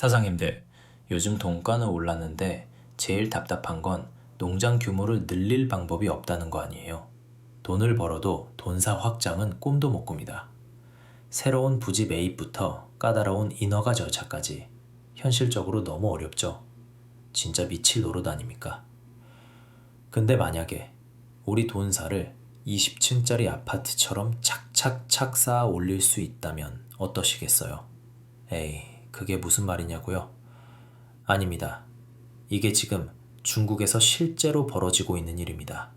사장님들, 요즘 돈가는 올랐는데 제일 답답한 건 농장 규모를 늘릴 방법이 없다는 거 아니에요. 돈을 벌어도 돈사 확장은 꿈도 못 꿉니다. 새로운 부지 매입부터 까다로운 인허가 절차까지 현실적으로 너무 어렵죠. 진짜 미칠 노릇 아닙니까? 근데 만약에 우리 돈사를 20층짜리 아파트처럼 착착착 쌓아 올릴 수 있다면 어떠시겠어요? 에이, 그게 무슨 말이냐고요? 아닙니다. 이게 지금 중국에서 실제로 벌어지고 있는 일입니다.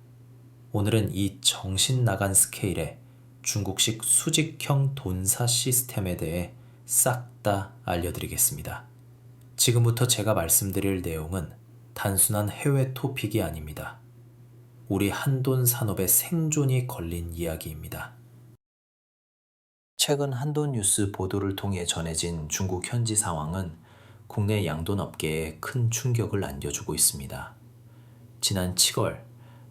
오늘은 이 정신 나간 스케일의 중국식 수직형 돈사 시스템에 대해 싹 다 알려드리겠습니다. 지금부터 제가 말씀드릴 내용은 단순한 해외 토픽이 아닙니다. 우리 한돈 산업의 생존이 걸린 이야기입니다. 최근 한돈 뉴스 보도를 통해 전해진 중국 현지 상황은 국내 양돈 업계에 큰 충격을 안겨주고 있습니다. 지난 7월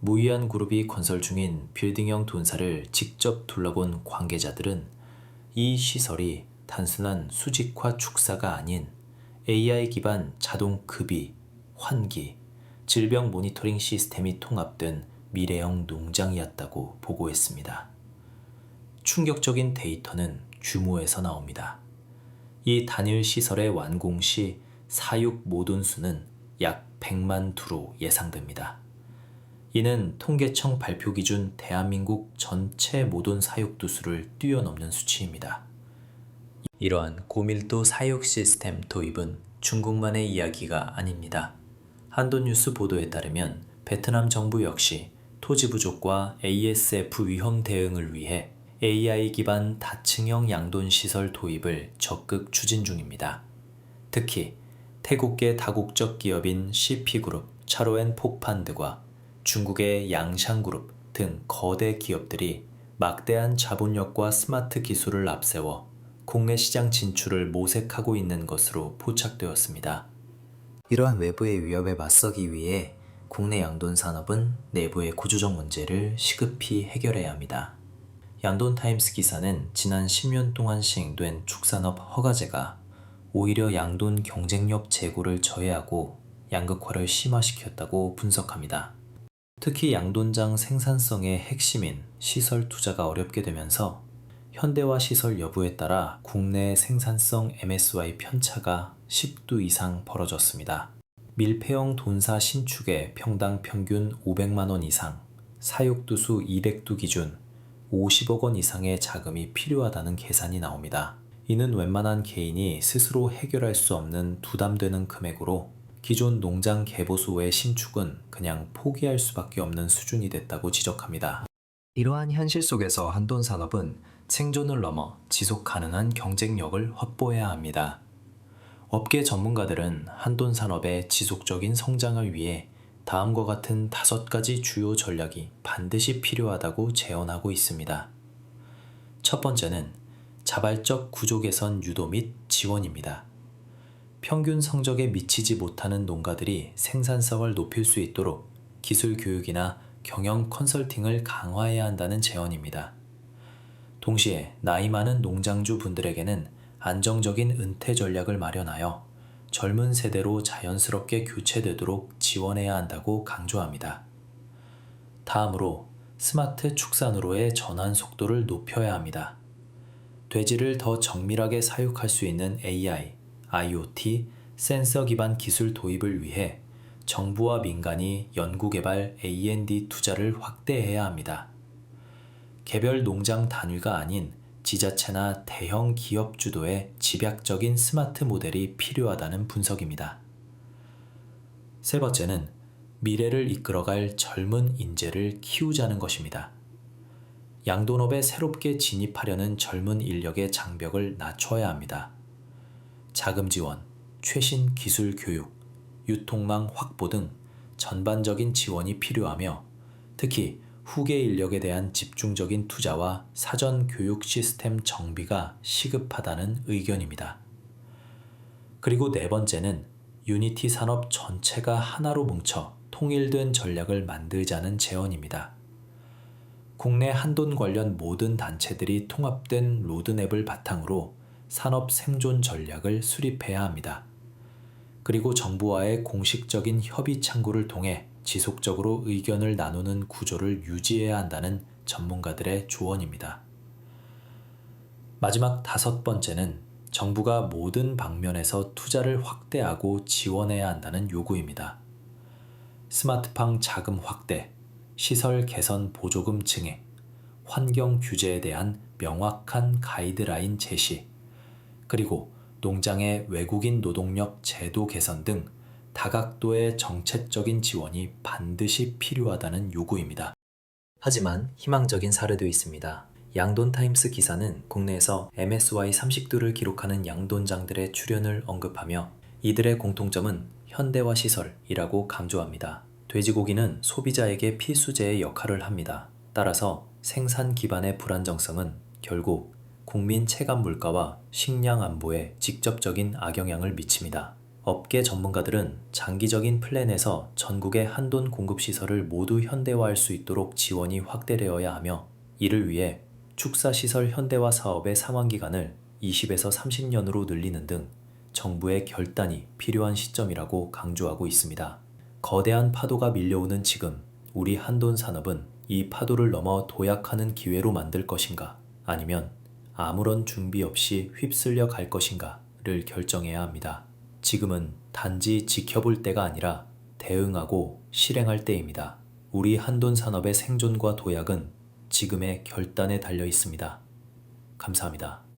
무이안 그룹이 건설 중인 빌딩형 돈사를 직접 둘러본 관계자들은 이 시설이 단순한 수직화 축사가 아닌 AI 기반 자동 급이, 환기, 질병 모니터링 시스템이 통합된 미래형 농장이었다고 보고했습니다. 충격적인 데이터는 규모에서 나옵니다. 이 단일 시설의 완공 시 사육 모돈 수는 약 100만 두로 예상됩니다. 이는 통계청 발표 기준 대한민국 전체 모돈 사육두 수를 뛰어넘는 수치입니다. 이러한 고밀도 사육 시스템 도입은 중국만의 이야기가 아닙니다. 한돈뉴스 보도에 따르면 베트남 정부 역시 토지 부족과 ASF 위험 대응을 위해 AI 기반 다층형 양돈 시설 도입을 적극 추진 중입니다. 특히 태국계 다국적 기업인 CP그룹, 차로엔 폭판드과 중국의 양샹그룹 등 거대 기업들이 막대한 자본력과 스마트 기술을 앞세워 국내 시장 진출을 모색하고 있는 것으로 포착되었습니다. 이러한 외부의 위협에 맞서기 위해 국내 양돈 산업은 내부의 구조적 문제를 시급히 해결해야 합니다. 양돈타임스 기사는 지난 10년 동안 시행된 축산업 허가제가 오히려 양돈 경쟁력 제고를 저해하고 양극화를 심화시켰다고 분석합니다. 특히 양돈장 생산성의 핵심인 시설 투자가 어렵게 되면서 현대화 시설 여부에 따라 국내 생산성 MSY 편차가 10두 이상 벌어졌습니다. 밀폐형 돈사 신축에 평당 평균 500만 원 이상, 사육두수 200두 기준 50억 원 이상의 자금이 필요하다는 계산이 나옵니다. 이는 웬만한 개인이 스스로 해결할 수 없는 부담되는 금액으로 기존 농장 개보수 외 신축은 그냥 포기할 수밖에 없는 수준이 됐다고 지적합니다. 이러한 현실 속에서 한돈 산업은 생존을 넘어 지속 가능한 경쟁력을 확보해야 합니다. 업계 전문가들은 한돈 산업의 지속적인 성장을 위해 다음과 같은 5가지 주요 전략이 반드시 필요하다고 제언하고 있습니다. 첫 번째는 자발적 구조 개선 유도 및 지원입니다. 평균 성적에 미치지 못하는 농가들이 생산성을 높일 수 있도록 기술 교육이나 경영 컨설팅을 강화해야 한다는 제언입니다. 동시에 나이 많은 농장주 분들에게는 안정적인 은퇴 전략을 마련하여 젊은 세대로 자연스럽게 교체되도록 지원해야 한다고 강조합니다. 다음으로 스마트 축산으로의 전환 속도를 높여야 합니다. 돼지를 더 정밀하게 사육할 수 있는 AI, IoT, 센서 기반 기술 도입을 위해 정부와 민간이 연구개발 A&D 투자를 확대해야 합니다. 개별 농장 단위가 아닌 지자체나 대형 기업 주도의 집약적인 스마트 모델이 필요하다는 분석입니다. 세 번째는 미래를 이끌어갈 젊은 인재를 키우자는 것입니다. 양돈업에 새롭게 진입하려는 젊은 인력의 장벽을 낮춰야 합니다. 자금 지원, 최신 기술 교육, 유통망 확보 등 전반적인 지원이 필요하며 특히 후계 인력에 대한 집중적인 투자와 사전 교육 시스템 정비가 시급하다는 의견입니다. 그리고 네 번째는 유니티 산업 전체가 하나로 뭉쳐 통일된 전략을 만들자는 제언입니다. 국내 한돈 관련 모든 단체들이 통합된 로드맵을 바탕으로 산업 생존 전략을 수립해야 합니다. 그리고 정부와의 공식적인 협의 창구를 통해 지속적으로 의견을 나누는 구조를 유지해야 한다는 전문가들의 조언입니다. 마지막 5번째는 정부가 모든 방면에서 투자를 확대하고 지원해야 한다는 요구입니다. 스마트팜 자금 확대, 시설 개선 보조금 증액, 환경 규제에 대한 명확한 가이드라인 제시, 그리고 농장의 외국인 노동력 제도 개선 등 다각도의 정책적인 지원이 반드시 필요하다는 요구입니다. 하지만 희망적인 사례도 있습니다. 양돈타임스 기사는 국내에서 MSY 30도를 기록하는 양돈장들의 출현을 언급하며 이들의 공통점은 현대화 시설이라고 강조합니다. 돼지고기는 소비자에게 필수재의 역할을 합니다. 따라서 생산 기반의 불안정성은 결국 국민 체감 물가와 식량 안보에 직접적인 악영향을 미칩니다. 업계 전문가들은 장기적인 플랜에서 전국의 한돈 공급 시설을 모두 현대화할 수 있도록 지원이 확대되어야 하며 이를 위해 축사시설 현대화 사업의 상환기간을 20에서 30년으로 늘리는 등 정부의 결단이 필요한 시점이라고 강조하고 있습니다. 거대한 파도가 밀려오는 지금 우리 한돈 산업은 이 파도를 넘어 도약하는 기회로 만들 것인가 아니면 아무런 준비 없이 휩쓸려 갈 것인가를 결정해야 합니다. 지금은 단지 지켜볼 때가 아니라 대응하고 실행할 때입니다. 우리 한돈 산업의 생존과 도약은 지금의 결단에 달려 있습니다. 감사합니다.